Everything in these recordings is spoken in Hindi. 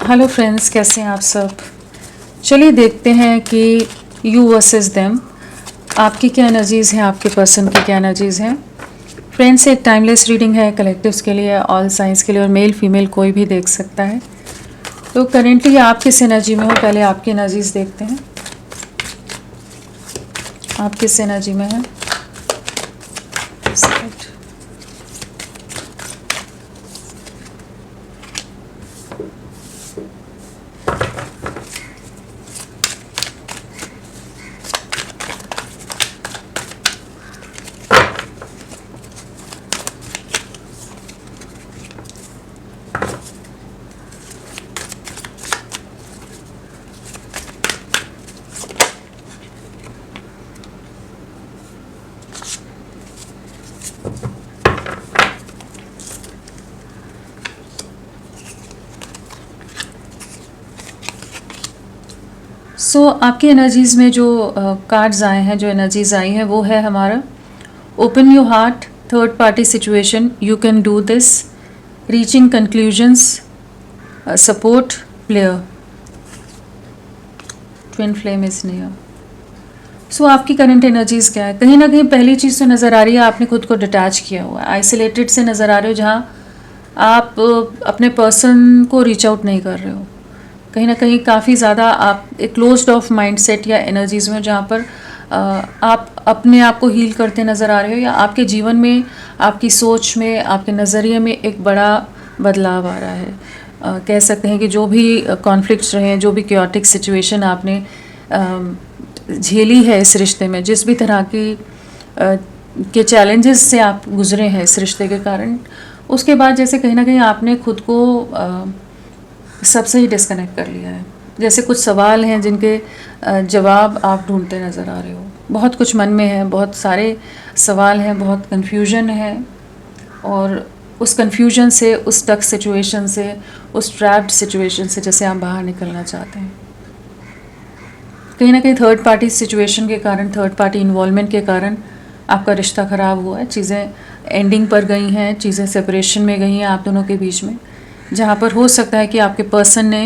हेलो फ्रेंड्स, कैसे हैं आप सब। चलिए देखते हैं कि यू वर्सेस देम, आपकी क्या एनर्जीज़ हैं, आपके पर्सन की क्या एनर्जीज़ हैं। फ्रेंड्स, एक टाइमलेस रीडिंग है, कलेक्टिव्स के लिए, ऑल साइंस के लिए, और मेल फीमेल कोई भी देख सकता है। तो करेंटली आप किस एनर्जी में हो, पहले आपकी एनर्जीज़ देखते हैं। आप किस एनर्जी में हैं। आपकी एनर्जीज़ में जो कार्ड्स आए हैं, जो एनर्जीज़ आई हैं, वो है हमारा open your heart, third party situation, you can do this, reaching conclusions, support, player, twin flame is near. आपकी करंट एनर्जीज़ क्या है। कहीं ना कहीं पहली चीज़ तो नज़र आ रही है, आपने खुद को डिटैच किया हुआ है, आइसोलेटेड से नज़र आ रहे हो, जहाँ आप अपने पर्सन को रीच आउट नहीं कर रहे हो। कहीं ना कहीं काफ़ी ज़्यादा आप एक क्लोज्ड ऑफ माइंडसेट या एनर्जीज़ में, जहाँ पर आप अपने आप को हील करते नज़र आ रहे हो, या आपके जीवन में, आपकी सोच में, आपके नज़रिए में एक बड़ा बदलाव आ रहा है। कह सकते हैं कि जो भी कॉन्फ्लिक्ट्स रहे हैं, जो भी क्योटिक सिचुएशन आपने झेली है इस रिश्ते में, जिस भी तरह की के चैलेंजेस से आप गुजरे हैं इस रिश्ते के कारण, उसके बाद जैसे कहीं ना कहीं आपने खुद को सबसे ही डिस्कनेक्ट कर लिया है। जैसे कुछ सवाल हैं जिनके जवाब आप ढूंढते नज़र आ रहे हो। बहुत कुछ मन में है, बहुत सारे सवाल हैं, बहुत कन्फ्यूजन है, और उस कन्फ्यूजन से, उस टक सिचुएशन से, उस ट्रैप्ड सिचुएशन से जैसे आप बाहर निकलना चाहते हैं। कहीं ना कहीं थर्ड पार्टी सिचुएशन के कारण, थर्ड पार्टी इन्वॉल्वमेंट के कारण आपका रिश्ता ख़राब हुआ है। चीज़ें एंडिंग पर गई हैं, चीज़ें सेपरेशन में गई हैं आप दोनों के बीच में, जहाँ पर हो सकता है कि आपके पर्सन ने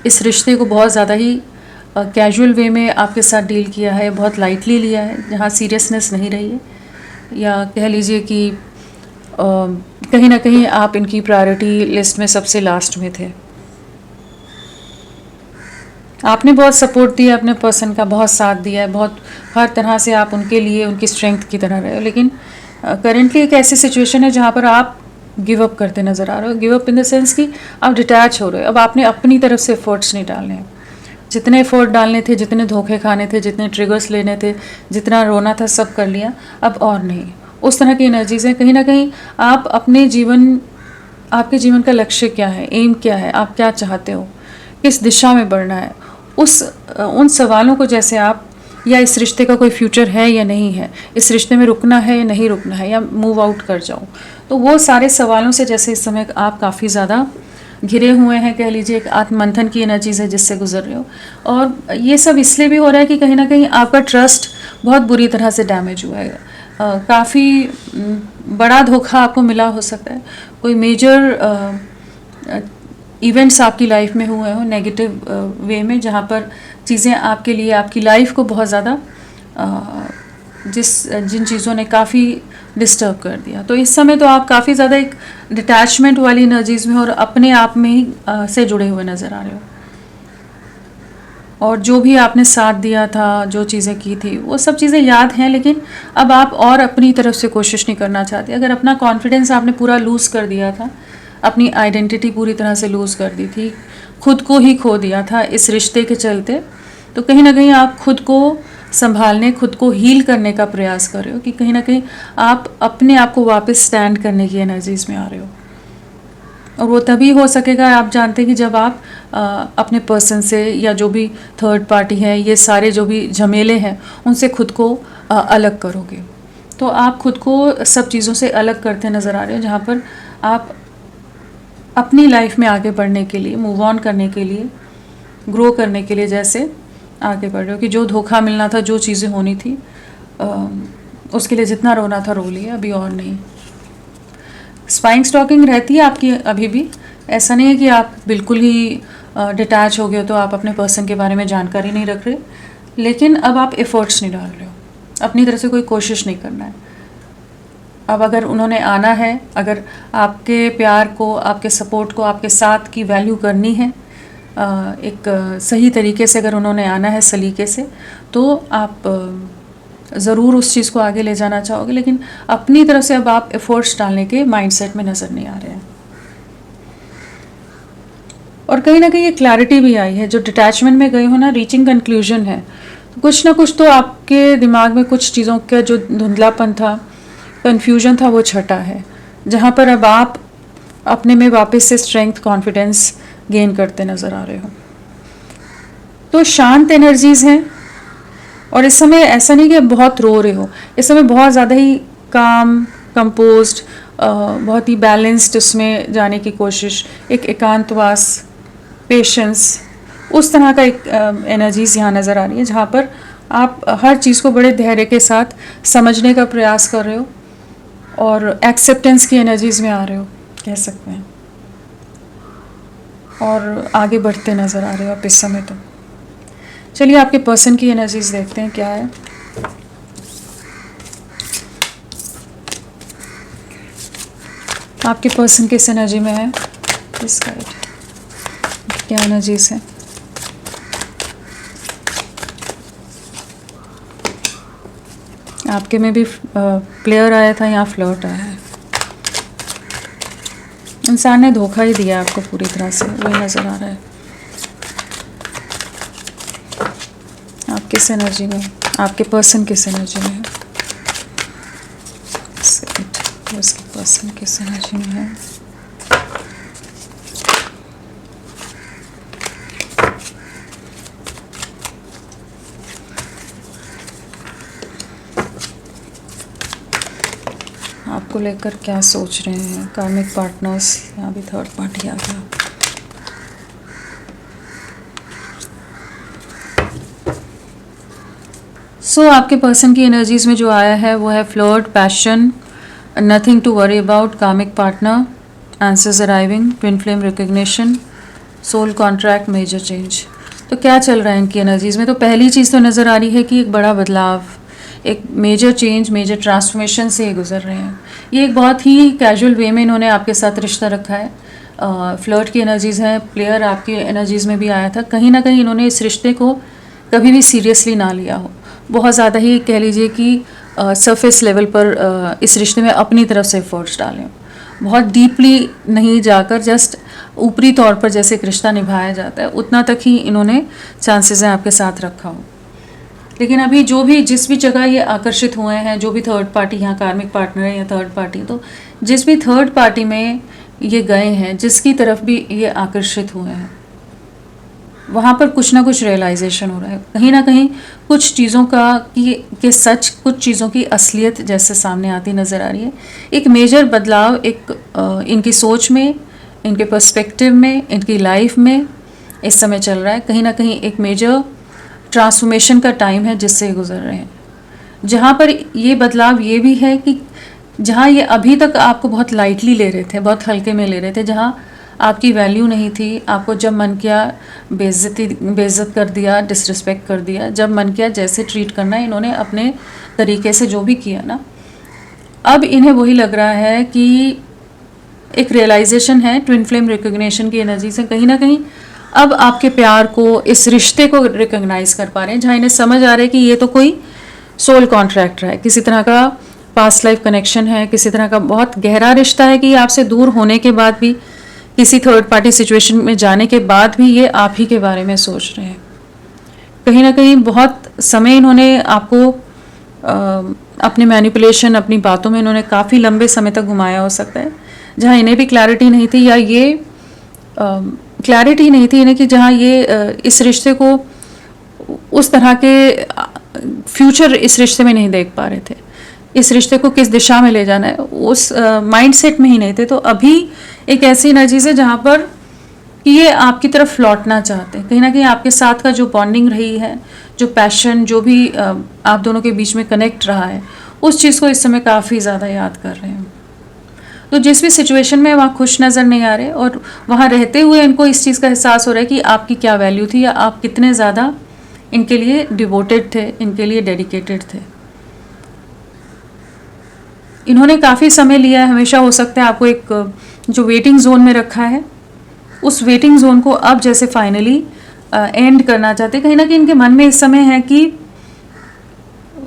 इस रिश्ते को बहुत ज़्यादा ही कैजुअल वे में आपके साथ डील किया है, बहुत लाइटली लिया है, जहाँ सीरियसनेस नहीं रही है, या कह लीजिए कि कहीं ना कहीं आप इनकी प्रायोरिटी लिस्ट में सबसे लास्ट में थे। आपने बहुत सपोर्ट दिया अपने पर्सन का, बहुत साथ दिया है, बहुत हर तरह से आप उनके लिए उनकी स्ट्रेंथ की तरह रहे हो। लेकिन करेंटली एक ऐसी सिचुएशन है जहाँ पर आप गिव अप करते नज़र आ रहे हो। Give up in the sense कि आप डिटैच हो रहे हो। अब आपने अपनी तरफ से एफर्ट्स नहीं डालने हैं। जितने एफर्ट डालने थे, जितने धोखे खाने थे, जितने ट्रिगर्स लेने थे, जितना रोना था, सब कर लिया, अब और नहीं। उस तरह की एनर्जीज़ हैं। कहीं ना कहीं आप अपने जीवन, आपके जीवन का लक्ष्य क्या है, एम क्या है, आप क्या चाहते हो, किस दिशा में बढ़ना है, उन सवालों को जैसे आप, या इस रिश्ते का कोई फ्यूचर है या नहीं है, इस रिश्ते में रुकना है या नहीं रुकना है, या मूव आउट कर जाओ, तो वो सारे सवालों से जैसे इस समय आप काफ़ी ज़्यादा घिरे हुए हैं। कह लीजिए एक आत्ममंथन की एनर्जीज है जिससे गुजर रहे हो। और ये सब इसलिए भी हो रहा है कि कहीं ना कहीं आपका ट्रस्ट बहुत बुरी तरह से डैमेज हुआ है। काफ़ी बड़ा धोखा आपको मिला हो सकता है। कोई मेजर इवेंट्स आपकी लाइफ में हुए हो नेगेटिव वे में, जहाँ पर चीज़ें आपके लिए, आपकी लाइफ को बहुत ज़्यादा जिन चीज़ों ने काफ़ी डिस्टर्ब कर दिया। तो इस समय तो आप काफ़ी ज़्यादा एक डिटैचमेंट वाली एनर्जीज़ में और अपने आप में ही से जुड़े हुए नज़र आ रहे हो। और जो भी आपने साथ दिया था, जो चीज़ें की थी, वो सब चीज़ें याद हैं, लेकिन अब आप और अपनी तरफ से कोशिश नहीं करना चाहते। अगर अपना कॉन्फिडेंस आपने पूरा लूज़ कर दिया था, अपनी आइडेंटिटी पूरी तरह से लूज़ कर दी थी, खुद को ही खो दिया था इस रिश्ते के चलते, तो कहीं ना कहीं आप खुद को संभालने, खुद को हील करने का प्रयास कर रहे हो, कि कहीं ना कहीं आप अपने आप को वापस स्टैंड करने की एनर्जीज़ में आ रहे हो। और वो तभी हो सकेगा, आप जानते हैं, कि जब आप अपने पर्सन से, या जो भी थर्ड पार्टी है, ये सारे जो भी झमेले हैं, उनसे खुद को अलग करोगे। तो आप खुद को सब चीज़ों से अलग करते नज़र आ रहे हो, जहाँ पर आप अपनी लाइफ में आगे बढ़ने के लिए, मूव ऑन करने के लिए, ग्रो करने के लिए जैसे आगे बढ़ रहे हो, कि जो धोखा मिलना था, जो चीज़ें होनी थी, उसके लिए जितना रोना था रो लिया, अभी और नहीं। स्पाइंग स्टॉकिंग रहती है आपकी अभी भी, ऐसा नहीं है कि आप बिल्कुल ही डिटैच हो गए हो तो आप अपने पर्सन के बारे में जानकारी नहीं रख रहे, लेकिन अब आप एफर्ट्स नहीं डाल रहे हो, अपनी तरफ से कोई कोशिश नहीं करना है। अब अगर उन्होंने आना है, अगर आपके प्यार को, आपके सपोर्ट को, आपके साथ की वैल्यू करनी है, एक सही तरीके से अगर उन्होंने आना है सलीके से, तो आप ज़रूर उस चीज़ को आगे ले जाना चाहोगे, लेकिन अपनी तरफ से अब आप एफर्ट्स डालने के माइंडसेट में नज़र नहीं आ रहे हैं। और कहीं ना कहीं ये क्लैरिटी भी आई है, जो डिटैचमेंट में गए हो ना, रीचिंग कंक्लूजन है, तो कुछ ना कुछ तो आपके दिमाग में कुछ चीज़ों का जो धुंधलापन था, कन्फ्यूजन था, वो छटा है, जहाँ पर अब आप अपने में वापस से स्ट्रेंथ, कॉन्फिडेंस गेन करते नज़र आ रहे हो। तो शांत एनर्जीज़ हैं, और इस समय ऐसा नहीं कि आप बहुत रो रहे हो, इस समय बहुत ज़्यादा ही काम, कंपोज्ड, बहुत ही बैलेंस्ड उसमें जाने की कोशिश, एक एकांतवास, पेशेंस, उस तरह का एक एनर्जीज़ यहाँ नज़र आ रही है, जहाँ पर आप हर चीज़ को बड़े धैर्य के साथ समझने का प्रयास कर रहे हो और एक्सेप्टेंस की एनर्जीज़ में आ रहे हो, कह सकते हैं, और आगे बढ़ते नज़र आ रहे हो आप इस समय। तो चलिए आपके पर्सन की एनर्जीज़ देखते हैं क्या है। आपके पर्सन किस एनर्जी में है, इस गाइड क्या एनर्जीज है। आपके में भी प्लेयर आया था, यहाँ फ्लर्ट आया है, इंसान ने धोखा ही दिया आपको पूरी तरह से, वही नज़र आ रहा है। आप किस एनर्जी में, आपके पर्सन किस एनर्जी में है, उसके पर्सन किस एनर्जी में है। आपको लेकर क्या सोच रहे हैं कार्मिक पार्टनर्स, यहाँ भी थर्ड पार्टी आ गया। सो आपके पर्सन की एनर्जीज में जो आया है वो है flirt, passion, nothing to worry about, karmic partner, answers arriving, twin flame recognition, soul contract, major change. तो क्या चल रहा है इनकी एनर्जीज में। तो पहली चीज़ तो नज़र आ रही है कि एक बड़ा बदलाव, एक मेजर चेंज, मेजर ट्रांसफॉर्मेशन से गुजर रहे हैं। ये एक बहुत ही कैजुअल वे में इन्होंने आपके साथ रिश्ता रखा है। फ्लर्ट की एनर्जीज़ हैं, प्लेयर आपकी एनर्जीज़ में भी आया था। कहीं ना कहीं इन्होंने इस रिश्ते को कभी भी सीरियसली ना लिया हो, बहुत ज़्यादा ही कह लीजिए कि सरफेस लेवल पर इस रिश्ते में अपनी तरफ से एफर्ट्स डालें, बहुत डीपली नहीं जाकर जस्ट ऊपरी तौर पर जैसे एक रिश्ता निभाया जाता है उतना तक ही इन्होंने चांसेस हैं आपके साथ रखा हो। लेकिन अभी जो भी जिस भी जगह ये आकर्षित हुए हैं, जो भी थर्ड पार्टी यहाँ कार्मिक पार्टनर है या थर्ड पार्टी, तो जिस भी थर्ड पार्टी में ये गए हैं, जिसकी तरफ भी ये आकर्षित हुए हैं, वहाँ पर कुछ ना कुछ रियलाइजेशन हो रहा है, कहीं ना कहीं कुछ चीज़ों का कि सच, कुछ चीज़ों की असलियत जैसे सामने आती नज़र आ रही है। एक मेजर बदलाव एक इनकी सोच में, इनके पर्सपेक्टिव में, इनकी लाइफ में इस समय चल रहा है। कहीं ना कहीं एक मेजर ट्रांसफॉर्मेशन का टाइम है जिससे गुजर रहे हैं, जहाँ पर ये बदलाव ये भी है कि जहाँ ये अभी तक आपको बहुत लाइटली ले रहे थे, बहुत हल्के में ले रहे थे, जहाँ आपकी वैल्यू नहीं थी, आपको जब मन किया बेइज्जत कर दिया, डिसरिस्पेक्ट कर दिया, जब मन किया जैसे ट्रीट करना है इन्होंने अपने तरीके से जो भी किया ना, अब इन्हें वही लग रहा है कि एक रियलाइजेशन है, ट्विन फ्लेम रिकग्निशन की एनर्जी से कहीं ना कहीं अब आपके प्यार को, इस रिश्ते को रिकग्नाइज कर पा रहे हैं, जहाँ इन्हें समझ आ रहा है कि ये तो कोई सोल कॉन्ट्रैक्ट है, किसी तरह का पास्ट लाइफ कनेक्शन है, किसी तरह का बहुत गहरा रिश्ता है, कि आपसे दूर होने के बाद भी, किसी थर्ड पार्टी सिचुएशन में जाने के बाद भी ये आप ही के बारे में सोच रहे हैं। कहीं ना कहीं बहुत समय इन्होंने आपको अपने मैनिपुलेशन, अपनी बातों में इन्होंने काफ़ी लंबे समय तक घुमाया हो सकता है, जहाँ इन्हें भी क्लैरिटी नहीं थी, या ये क्लैरिटी नहीं थी इन्हें कि जहाँ ये इस रिश्ते को उस तरह के फ्यूचर इस रिश्ते में नहीं देख पा रहे थे, इस रिश्ते को किस दिशा में ले जाना है उस माइंडसेट में ही नहीं थे। तो अभी एक ऐसी एनर्जी है जहाँ पर कि ये आपकी तरफ लौटना चाहते हैं, कहीं ना कहीं आपके साथ का जो बॉन्डिंग रही है, जो पैशन, जो भी आप दोनों के बीच में कनेक्ट रहा है, उस चीज़ को इस समय काफ़ी ज़्यादा याद कर रहे हैं। तो जिस भी सिचुएशन में वहाँ खुश नज़र नहीं आ रहे, और वहाँ रहते हुए इनको इस चीज़ का एहसास हो रहा है कि आपकी क्या वैल्यू थी, या आप कितने ज़्यादा इनके लिए डिवोटेड थे, इनके लिए डेडिकेटेड थे। इन्होंने काफ़ी समय लिया है, हमेशा हो सकता है आपको एक जो वेटिंग जोन में रखा है, उस वेटिंग जोन को अब जैसे फाइनली एंड करना चाहते हैं। कहीं ना कहीं इनके मन में इस समय है कि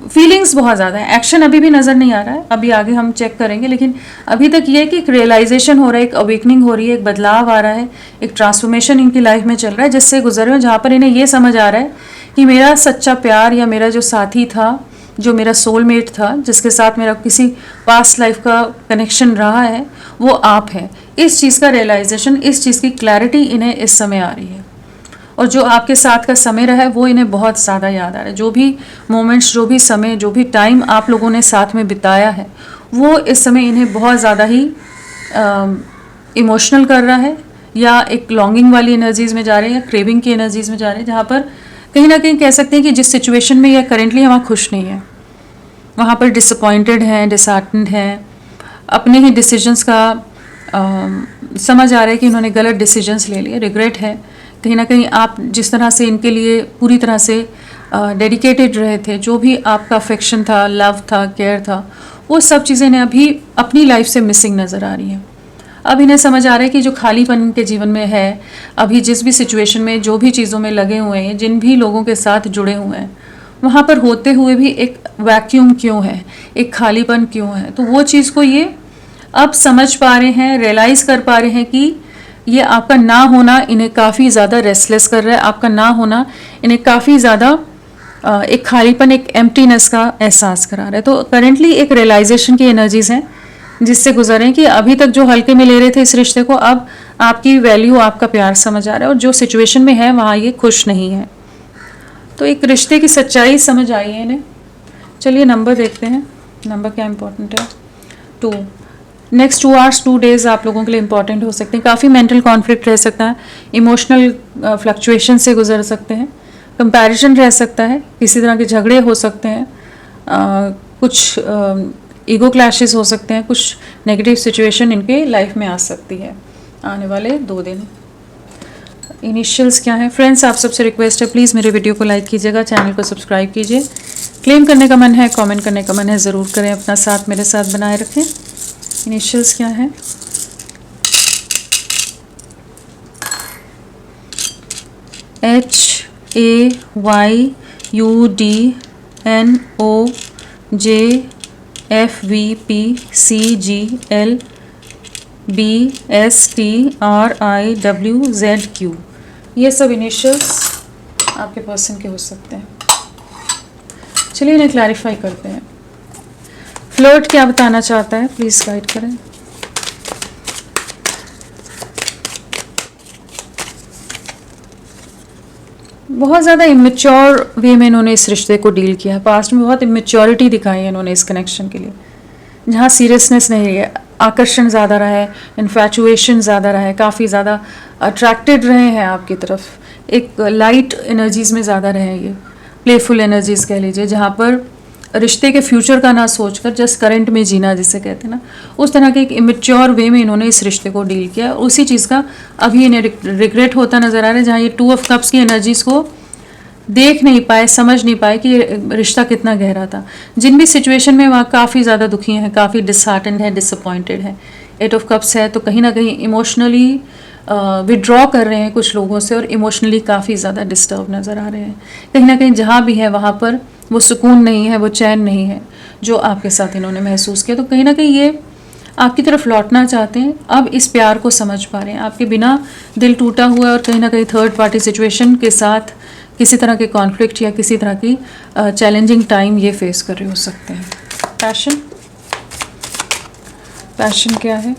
फीलिंग्स बहुत ज़्यादा है, एक्शन अभी भी नज़र नहीं आ रहा है, अभी आगे हम चेक करेंगे, लेकिन अभी तक ये है कि एक रियलाइजेशन हो रहा है, एक अवेकनिंग हो रही है, एक बदलाव आ रहा है, एक ट्रांसफॉर्मेशन इनकी लाइफ में चल रहा है जिससे गुजर रहे हो, जहाँ पर इन्हें ये समझ आ रहा है कि मेरा सच्चा प्यार या मेरा जो साथी था, जो मेरा सोलमेट था, जिसके साथ मेरा किसी पास्ट लाइफ का कनेक्शन रहा है, वो आप है। इस चीज़ का रियलाइजेशन, इस चीज़ की क्लैरिटी इन्हें इस समय आ रही है, और जो आपके साथ का समय रहा है वो इन्हें बहुत ज़्यादा याद आ रहा है। जो भी मोमेंट्स, जो भी समय, जो भी टाइम आप लोगों ने साथ में बिताया है, वो इस समय इन्हें बहुत ज़्यादा ही इमोशनल कर रहा है, या एक लॉन्गिंग वाली एनर्जीज़ में जा रहे हैं, या क्रेविंग की एनर्जीज़ में जा रहे हैं, जहाँ पर कहीं ना कहीं कह सकते हैं कि जिस सिचुएशन में यह करेंटली वहाँ खुश नहीं है, वहाँ पर डिसअपॉइंटेड हैं, डिसहार्टन्ड हैं, अपने ही डिसीजंस का समझ आ रहा है कि उन्होंने गलत डिसीजंस ले लिए, रिग्रेट है। कहीं ना कहीं आप जिस तरह से इनके लिए पूरी तरह से डेडिकेटेड रहे थे, जो भी आपका अफेक्शन था, लव था, केयर था, वो सब चीज़ें इन्हें अभी अपनी लाइफ से मिसिंग नज़र आ रही हैं। अब इन्हें समझ आ रहा है कि जो खालीपन इनके जीवन में है, अभी जिस भी सिचुएशन में, जो भी चीज़ों में लगे हुए हैं, जिन भी लोगों के साथ जुड़े हुए हैं, वहाँ पर होते हुए भी एक वैक्यूम क्यों है, एक खालीपन क्यों है। तो वो चीज़ को ये अब समझ पा रहे हैं, रियलाइज़ कर पा रहे हैं कि ये आपका ना होना इन्हें काफ़ी ज़्यादा रेस्टलेस कर रहा है, आपका ना होना इन्हें काफ़ी ज़्यादा एक खालीपन, एक एम्प्टीनेस का एहसास करा रहा है। तो करेंटली एक रियलाइजेशन की एनर्जीज़ हैं जिससे गुजर रहे हैं कि अभी तक जो हल्के में ले रहे थे इस रिश्ते को, अब आपकी वैल्यू, आपका प्यार समझ आ रहा है, और जो सिचुएशन में है वहाँ ये खुश नहीं है। तो एक रिश्ते की सच्चाई समझ आई है इन्हें। चलिए नंबर देखते हैं, नंबर क्या इंपॉर्टेंट है। 2। नेक्स्ट 2 आवर्स 2 डेज़ आप लोगों के लिए इंपॉर्टेंट हो सकते हैं। काफ़ी मेंटल कॉन्फ्लिक्ट रह सकता है, इमोशनल फ्लक्चुएशन से गुजर सकते हैं, कंपैरिजन रह सकता है, किसी तरह के झगड़े हो सकते हैं, कुछ ईगो क्लैशेस हो सकते हैं, कुछ नेगेटिव सिचुएशन इनके लाइफ में आ सकती है आने वाले 2 दिन। इनिशियल्स क्या है फ्रेंड्स, आप सबसे रिक्वेस्ट है प्लीज़ मेरे वीडियो को लाइक कीजिएगा, चैनल को सब्सक्राइब कीजिए। क्लेम करने का मन है, कमेंट करने का मन है, ज़रूर करें, अपना साथ मेरे साथ बनाए रखें। इनिशियल्स क्या है, HAYUDNOJFVPCGLBSTRIWZQ, ये सब इनिशियल्स आपके पर्सन के हो सकते हैं। चलिए इन्हें क्लैरिफाई करते हैं। फ्लर्ट क्या बताना चाहता है, प्लीज़ गाइड करें। बहुत ज़्यादा इमेच्योर वे में इन्होंने इस रिश्ते को डील किया है। पास्ट में बहुत इमेच्योरिटी दिखाई है इन्होंने इस कनेक्शन के लिए, जहाँ सीरियसनेस नहीं है, आकर्षण ज़्यादा रहा है, इन्फैचुएशन ज़्यादा रहा है, काफ़ी ज़्यादा अट्रैक्टेड रहे हैं आपकी तरफ, एक लाइट एनर्जीज़ में ज़्यादा रहे हैं, ये प्लेफुल एनर्जीज़ कह लीजिए, जहाँ पर रिश्ते के फ्यूचर का ना सोचकर जस्ट करंट में जीना जिसे कहते हैं ना, उस तरह के एक इमेच्योर वे में इन्होंने इस रिश्ते को डील किया। उसी चीज़ का अभी इन्हें रिग्रेट होता नज़र आ रहा है, जहाँ ये 2 ऑफ कप्स की एनर्जीज़ को देख नहीं पाए, समझ नहीं पाए कि रिश्ता कितना गहरा था। जिन भी सिचुएशन में वहाँ काफ़ी ज़्यादा दुखी हैं, काफ़ी डिसहार्टेंड है, डिसअपॉइंटेड है। 8 ऑफ कप्स है, तो कहीं ना कहीं इमोशनली विड्रॉ कर रहे हैं कुछ लोगों से, और इमोशनली काफ़ी ज़्यादा डिस्टर्ब नज़र आ रहे हैं। कहीं ना कहीं जहाँ भी है वहाँ पर वो सुकून नहीं है, वो चैन नहीं है जो आपके साथ इन्होंने महसूस किया। तो कहीं ना कहीं ये आपकी तरफ लौटना चाहते हैं, अब इस प्यार को समझ पा रहे हैं। आपके बिना दिल टूटा हुआ है, और कहीं ना कहीं थर्ड पार्टी सिचुएशन के साथ किसी तरह के कॉन्फ्लिक्ट या किसी तरह की चैलेंजिंग टाइम ये फेस कर रहे हो सकते हैं। पैशन, पैशन क्या है,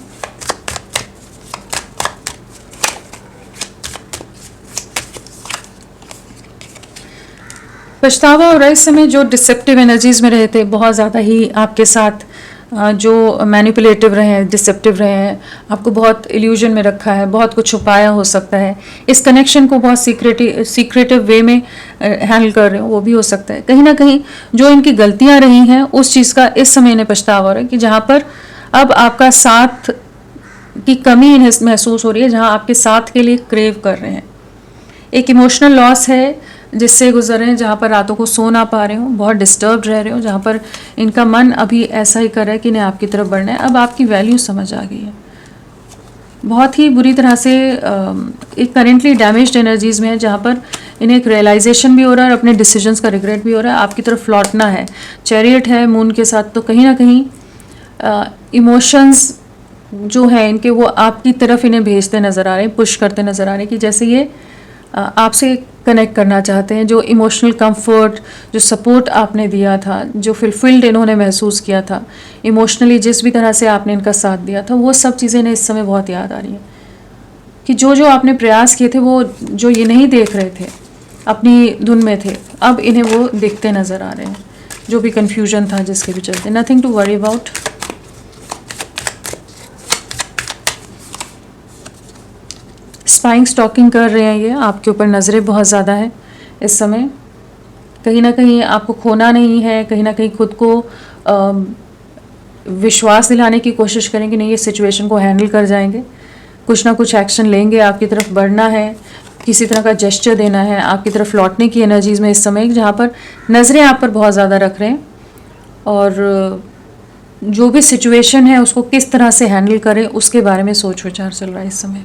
पछतावा हो रहा है इस समय। जो डिसेप्टिव एनर्जीज़ में रहे थे, बहुत ज़्यादा ही आपके साथ जो मैनिपुलेटिव रहे हैं, डिसेप्टिव रहे हैं, आपको बहुत इल्यूजन में रखा है, बहुत कुछ छुपाया हो सकता है, इस कनेक्शन को बहुत सीक्रेटिव वे में हैंडल कर रहे हो, वो भी हो सकता है। कहीं ना कहीं जो इनकी गलतियां रही हैं उस चीज़ का इस समय इन्हें पछतावा हो रहा है कि जहाँ पर अब आपका साथ की कमी इन्हें महसूस हो रही है, जहाँ आपके साथ के लिए क्रेव कर रहे हैं। एक इमोशनल लॉस है जिससे गुजर रहे हैं, जहाँ पर रातों को सो ना पा रहे हो, बहुत डिस्टर्ब रह रहे हो, जहाँ पर इनका मन अभी ऐसा ही कर रहा है कि इन्हें आपकी तरफ बढ़ना है। अब आपकी वैल्यू समझ आ गई है, बहुत ही बुरी तरह से एक करेंटली डैमेज्ड एनर्जीज़ में है, जहाँ पर इन्हें एक रियलाइजेशन भी हो रहा है और अपने डिसीजंस का रिग्रेट भी हो रहा है। आपकी तरफ लौटना है, चैरियट है मून के साथ, तो कहीं ना कहीं इमोशंस जो है इनके वो आपकी तरफ इन्हें भेजते नज़र आ रहे हैं, पुश करते नज़र आ रहे हैं, कि जैसे ये आपसे कनेक्ट करना चाहते हैं। जो इमोशनल कंफर्ट, जो सपोर्ट आपने दिया था, जो फुलफिल्ड इन्होंने महसूस किया था इमोशनली, जिस भी तरह से आपने इनका साथ दिया था, वो सब चीज़ें इन्हें इस समय बहुत याद आ रही हैं। कि जो जो आपने प्रयास किए थे, वो जो ये नहीं देख रहे थे, अपनी धुन में थे, अब इन्हें वो देखते नज़र आ रहे हैं। जो भी कन्फ्यूजन था जिसके भी चलते, nothing to worry about. Spying stalking कर रहे हैं ये, आपके ऊपर नज़रें बहुत ज़्यादा है इस समय। कहीं ना कहीं आपको खोना नहीं है, कहीं ना कहीं खुद को विश्वास दिलाने की कोशिश करेंगे, नहीं ये सिचुएशन को हैंडल कर जाएंगे, कुछ ना कुछ एक्शन लेंगे, आपकी तरफ बढ़ना है, किसी तरह का जेस्चर देना है, आपकी तरफ लौटने की एनर्जीज़ में इस समय, जहाँ पर नज़रें आप पर बहुत ज़्यादा रख रहे हैं, और जो भी सिचुएशन है उसको किस तरह से हैंडल करें उसके बारे में सोच विचार चल रहा है इस समय।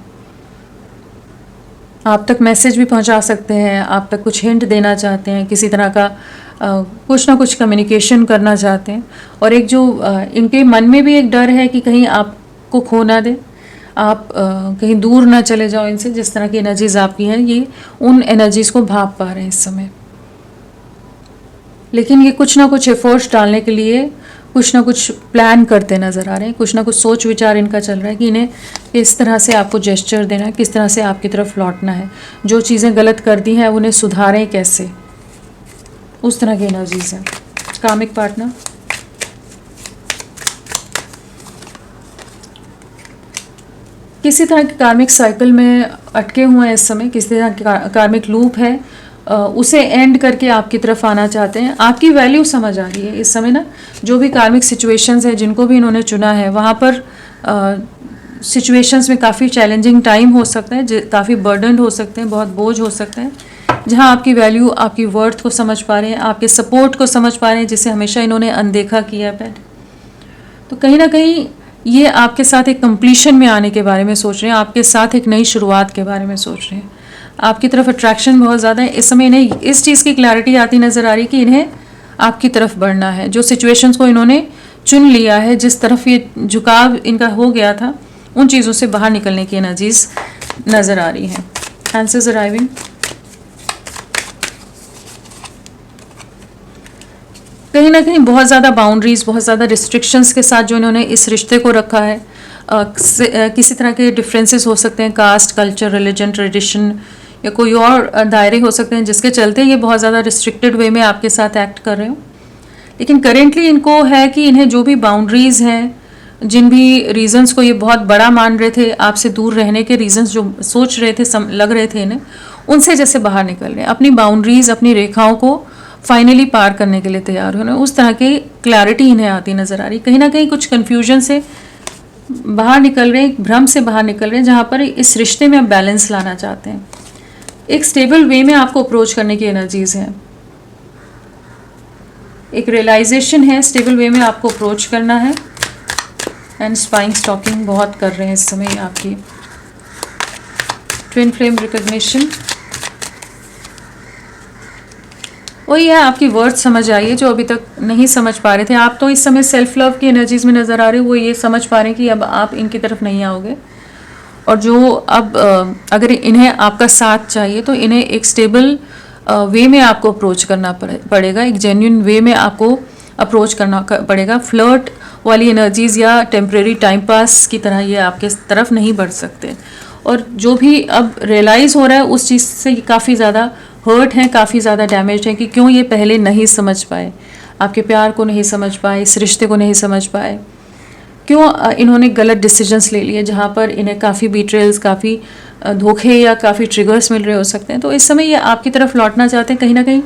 आप तक मैसेज भी पहुंचा सकते हैं, आप तक कुछ हिंट देना चाहते हैं, किसी तरह का कुछ ना कुछ कम्युनिकेशन करना चाहते हैं। और एक जो इनके मन में भी एक डर है कि कहीं आपको खो ना दे, आप कहीं दूर ना चले जाओ इनसे। जिस तरह की एनर्जीज आपकी हैं, ये उन एनर्जीज को भाप पा रहे हैं इस समय। लेकिन ये कुछ ना कुछ एफर्ट्स डालने के लिए कुछ ना कुछ प्लान करते नज़र आ रहे हैं, कुछ ना कुछ सोच विचार इनका चल रहा है कि इन्हें किस तरह से आपको जेस्चर देना है, किस तरह से आपकी तरफ लौटना है, जो चीज़ें गलत कर दी हैं उन्हें सुधारें कैसे, उस तरह की एनर्जीज हैं। कामिक पार्टनर, किसी तरह के कार्मिक साइकिल में अटके हुए हैं इस समय, किसी तरह का कार्मिक लूप है, उसे एंड करके आपकी तरफ आना चाहते हैं। आपकी वैल्यू समझ आ रही है इस समय ना, जो भी कार्मिक सिचुएशंस है जिनको भी इन्होंने चुना है, वहाँ पर सिचुएशंस में काफ़ी चैलेंजिंग टाइम हो सकता है, काफ़ी बर्डन हो सकते हैं, बहुत बोझ हो सकते हैं, जहाँ आपकी वैल्यू, आपकी वर्थ को समझ पा रहे हैं, आपके सपोर्ट को समझ पा रहे हैं, जिसे हमेशा इन्होंने अनदेखा किया है। तो कहीं ना कहीं ये आपके साथ एक कंप्लीशन में आने के बारे में सोच रहे हैं, आपके साथ एक नई शुरुआत के बारे में सोच रहे हैं। आपकी तरफ अट्रैक्शन बहुत ज़्यादा है इस समय। इन्हें इस चीज़ की क्लैरिटी आती नज़र आ रही कि इन्हें आपकी तरफ बढ़ना है। जो सिचुएशंस को इन्होंने चुन लिया है, जिस तरफ ये झुकाव इनका हो गया था, उन चीज़ों से बाहर निकलने की एनर्जीज नज़र आ रही हैं। Answers arriving. कहीं ना कहीं बहुत ज़्यादा बाउंड्रीज, बहुत ज़्यादा रिस्ट्रिक्शंस के साथ जो इन्होंने इस रिश्ते को रखा है, किसी तरह के डिफरेंसेस हो सकते हैं, कास्ट, कल्चर, रिलीजन, ट्रेडिशन, या कोई और दायरे हो सकते हैं जिसके चलते ये बहुत ज़्यादा रिस्ट्रिक्टेड वे में आपके साथ एक्ट कर रहे हो। लेकिन करेंटली इनको है कि इन्हें जो भी बाउंड्रीज़ हैं, जिन भी रीजंस को ये बहुत बड़ा मान रहे थे, आपसे दूर रहने के रीजंस जो सोच रहे थे, लग रहे थे इन्हें, उनसे जैसे बाहर निकल रहे हैं, अपनी बाउंड्रीज़, अपनी रेखाओं को फाइनली पार करने के लिए तैयार होने, उस तरह की क्लैरिटी इन्हें आती नज़र आ रही। कहीं ना कहीं कुछ कन्फ्यूजन से बाहर निकल रहे हैं, भ्रम से बाहर निकल रहे हैं, जहाँ पर इस रिश्ते में आप बैलेंस लाना चाहते हैं, एक स्टेबल वे में आपको अप्रोच करने की एनर्जीज हैं, एक रियलाइजेशन है, स्टेबल वे में आपको अप्रोच करना है। एंड स्पाइंग स्टॉकिंग बहुत कर रहे हैं इस समय आपकी। ट्विन फ्लेम रिकॉग्निशन, वही है, आपकी वर्थ समझ आई है जो अभी तक नहीं समझ पा रहे थे। आप तो इस समय सेल्फ लव की एनर्जीज में नज़र आ रहे हो, वो ये समझ पा रहे हैं कि अब आप इनकी तरफ नहीं आओगे, और जो अब अगर इन्हें आपका साथ चाहिए तो इन्हें एक स्टेबल वे में आपको अप्रोच करना पड़ेगा, एक जेन्युइन वे में आपको अप्रोच करना पड़ेगा। फ्लर्ट वाली एनर्जीज़ या टेम्परेरी टाइम पास की तरह ये आपके तरफ नहीं बढ़ सकते। और जो भी अब रियलाइज़ हो रहा है उस चीज़ से काफ़ी ज़्यादा हर्ट हैं, काफ़ी ज़्यादा डैमेज हैं कि क्यों ये पहले नहीं समझ पाए, आपके प्यार को नहीं समझ पाए, इस रिश्ते को नहीं समझ पाए, क्यों इन्होंने गलत डिसीजंस ले लिए, जहाँ पर इन्हें काफ़ी बीट्रेल्स, काफ़ी धोखे या काफ़ी ट्रिगर्स मिल रहे हो सकते हैं। तो इस समय ये आपकी तरफ लौटना चाहते हैं, कहीं ना कहीं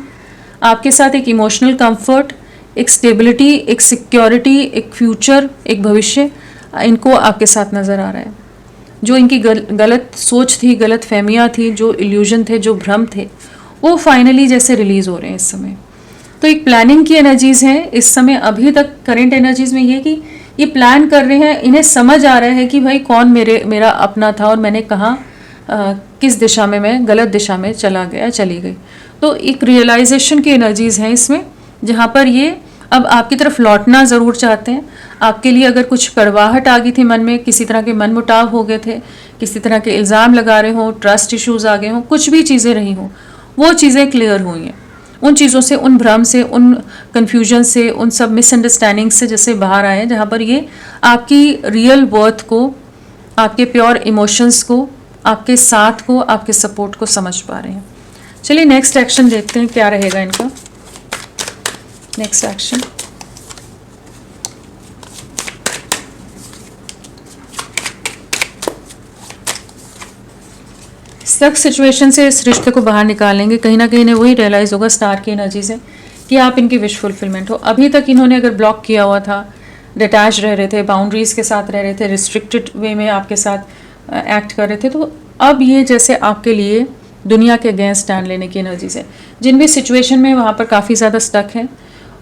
आपके साथ एक इमोशनल कंफर्ट, एक स्टेबिलिटी, एक सिक्योरिटी, एक फ्यूचर, एक भविष्य इनको आपके साथ नज़र आ रहा है। जो इनकी गलत सोच थी, गलत फहमियाँ थी, जो इल्यूजन थे, जो भ्रम थे, वो फाइनली जैसे रिलीज़ हो रहे हैं इस समय। तो एक प्लानिंग की एनर्जीज़ हैं इस समय। अभी तक करंट एनर्जीज़ में ये कि ये प्लान कर रहे हैं, इन्हें समझ आ रहा है कि भाई कौन मेरा अपना था और मैंने कहाँ किस दिशा में मैं गलत दिशा में चली गई। तो एक रियलाइजेशन की एनर्जीज़ हैं इसमें, जहाँ पर ये अब आपकी तरफ लौटना ज़रूर चाहते हैं। आपके लिए अगर कुछ कड़वाहट आ गई थी मन में, किसी तरह के मनमुटाव हो गए थे, किसी तरह के इल्ज़ाम लगा रहे हों, ट्रस्ट इश्यूज़ आ गए हों, कुछ भी चीज़ें रही हों, वो चीज़ें क्लियर हुई हैं। उन चीज़ों से, उन भ्रम से, उन कन्फ्यूजन से, उन सब मिसअंडरस्टैंडिंग से जैसे बाहर आए हैं, जहाँ पर ये आपकी रियल वर्थ को, आपके प्योर इमोशंस को, आपके साथ को, आपके सपोर्ट को समझ पा रहे हैं। चलिए नेक्स्ट एक्शन देखते हैं क्या रहेगा इनका। नेक्स्ट एक्शन, स्टक सिचुएशन से इस रिश्ते को बाहर निकालेंगे। कहीं ना कहीं इन्हें वही रियलाइज़ होगा स्टार की एनर्जी से कि आप इनकी विश फुलफिलमेंट हो। अभी तक इन्होंने अगर ब्लॉक किया हुआ था, डिटैच रह रहे थे, बाउंड्रीज़ के साथ रह रहे थे, रिस्ट्रिक्टेड वे में आपके साथ एक्ट कर रहे थे, तो अब ये जैसे आपके लिए दुनिया के अगेंस्ट स्टैंड लेने की एनर्जी से, जिन भी सिचुएशन में वहाँ पर काफ़ी ज़्यादा स्टक है,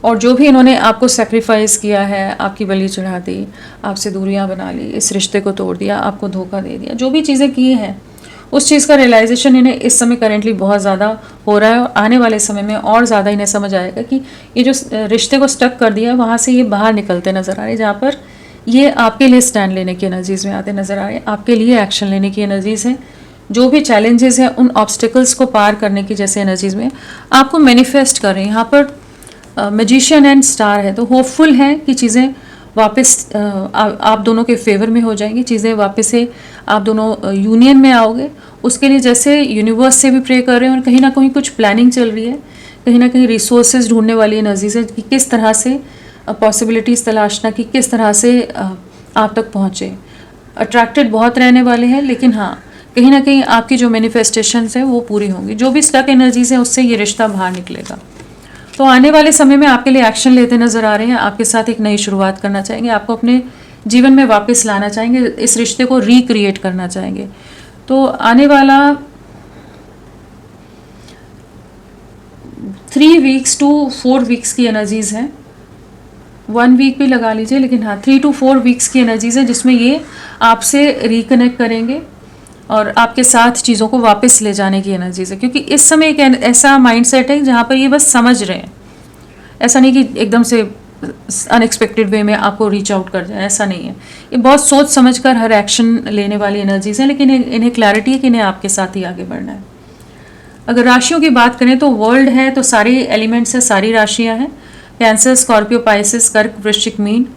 और जो भी इन्होंने आपको सेक्रीफाइस किया है, आपकी बलि चढ़ा दी, आपसे दूरियां बना ली, इस रिश्ते को तोड़ दिया, आपको धोखा दे दिया, जो भी चीज़ें की हैं, उस चीज़ का रियलाइजेशन इन्हें इस समय करेंटली बहुत ज़्यादा हो रहा है। और आने वाले समय में और ज़्यादा इन्हें समझ आएगा कि ये जो रिश्ते को स्टक कर दिया है, वहाँ से ये बाहर निकलते नज़र आ रहे हैं, जहाँ पर ये आपके लिए स्टैंड लेने की एनर्जीज़ में आते नज़र आ रहे हैं, आपके लिए एक्शन लेने की एनर्जीज़ हैं। जो भी चैलेंजेस हैं, उन ऑब्स्टिकल्स को पार करने की जैसे एनर्जीज़ में आपको मैनिफेस्ट कर रहे हैं। यहाँ पर मैजिशियन एंड स्टार है, तो होपफुल हैं कि चीज़ें वापस आप दोनों के फेवर में हो जाएंगी, चीज़ें वापस से आप दोनों यूनियन में आओगे। उसके लिए जैसे यूनिवर्स से भी प्रे कर रहे हैं, और कहीं ना कहीं कुछ प्लानिंग चल रही है, कहीं ना कहीं रिसोर्सेज ढूंढने वाली एनर्जी से कि किस तरह से पॉसिबिलिटीज़ तलाशना, कि किस तरह से आप तक पहुँचे। अट्रैक्टेड बहुत रहने वाले हैं, लेकिन हाँ, कहीं ना कहीं आपकी जो मैनिफेस्टेशंस हैं वो पूरी होंगी। जो भी स्टक एनर्जीज हैं, उससे ये रिश्ता बाहर निकलेगा। तो आने वाले समय में आपके लिए एक्शन लेते नज़र आ रहे हैं, आपके साथ एक नई शुरुआत करना चाहेंगे, आपको अपने जीवन में वापस लाना चाहेंगे, इस रिश्ते को रिक्रिएट करना चाहेंगे। तो आने वाला 3 वीक्स टू 4 वीक्स की एनर्जीज़ हैं, 1 वीक भी लगा लीजिए, लेकिन हाँ 3 to 4 वीक्स की एनर्जीज़ है, जिसमें ये आपसे रिकनेक्ट करेंगे और आपके साथ चीज़ों को वापस ले जाने की एनर्जीज है। क्योंकि इस समय एक ऐसा माइंडसेट है जहाँ पर ये बस समझ रहे हैं, ऐसा नहीं कि एकदम से अनएक्सपेक्टेड वे में आपको रीच आउट कर जाए, ऐसा नहीं है। ये बहुत सोच समझ कर हर एक्शन लेने वाली एनर्जीज हैं, लेकिन इन्हें क्लैरिटी है कि इन्हें आपके साथ ही आगे बढ़ना है। अगर राशियों की बात करें तो वर्ल्ड है, तो सारे एलिमेंट्स है, सारी राशियाँ हैं। कैंसर, स्कॉर्पियो, पाइसिस, कर्क, वृश्चिक, मीन,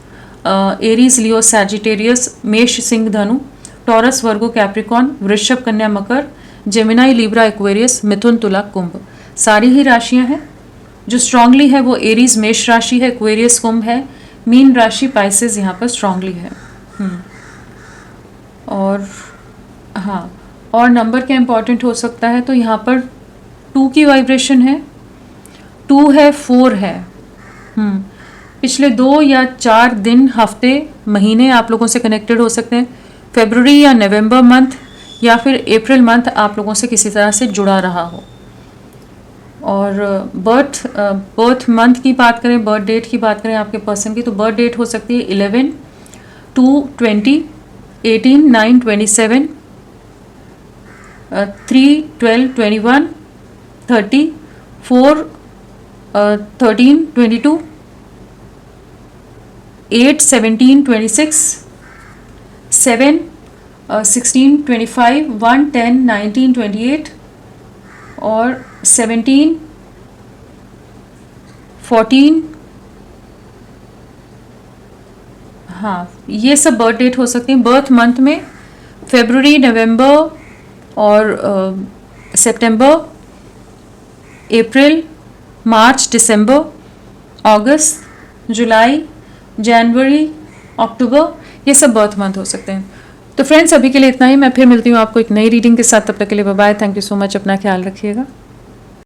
एरीज, लियो, सैजिटेरियस, मेष, सिंह, धनु, टॉरस, वर्गो, कैप्रिकॉन, वृषभ, कन्या, मकर, जेमिनाई, लिब्रा, एक्वेरियस, मिथुन, तुला, कुंभ, सारी ही राशियां हैं। जो स्ट्रांगली है वो एरीज, मेष राशि है, एक्वेरियस, कुंभ है, मीन राशि, पाइसेस यहाँ पर स्ट्रांगली है। और हाँ, और नंबर क्या इंपॉर्टेंट हो सकता है, तो यहाँ पर 2 की वाइब्रेशन है, 2 है, 4 है। पिछले 2 या 4 दिन, हफ्ते, महीने आप लोगों से कनेक्टेड हो सकते हैं। फरवरी या नवंबर मंथ या फिर अप्रैल मंथ आप लोगों से किसी तरह से जुड़ा रहा हो। और बर्थ मंथ की बात करें, बर्थ डेट की बात करें आपके पर्सन की, तो बर्थ डेट हो सकती है 11/2/20, 18/9/27, 3/12/21, 30, 4/13/22, 8/17/26, 7/16/25, 1/10/19/28 और 17/14। हाँ, ये सब बर्थ डेट हो सकती हैं। बर्थ मंथ में फरवरी, नवंबर और सितंबर, अप्रैल, मार्च, दिसंबर, अगस्त, जुलाई, जनवरी, अक्टूबर, ये सब बर्थ मंथ हो सकते हैं। तो फ्रेंड्स, अभी के लिए इतना ही। मैं फिर मिलती हूँ आपको एक नई रीडिंग के साथ। तब तक के लिए bye bye. Thank you so much. अपना ख्याल रखिएगा।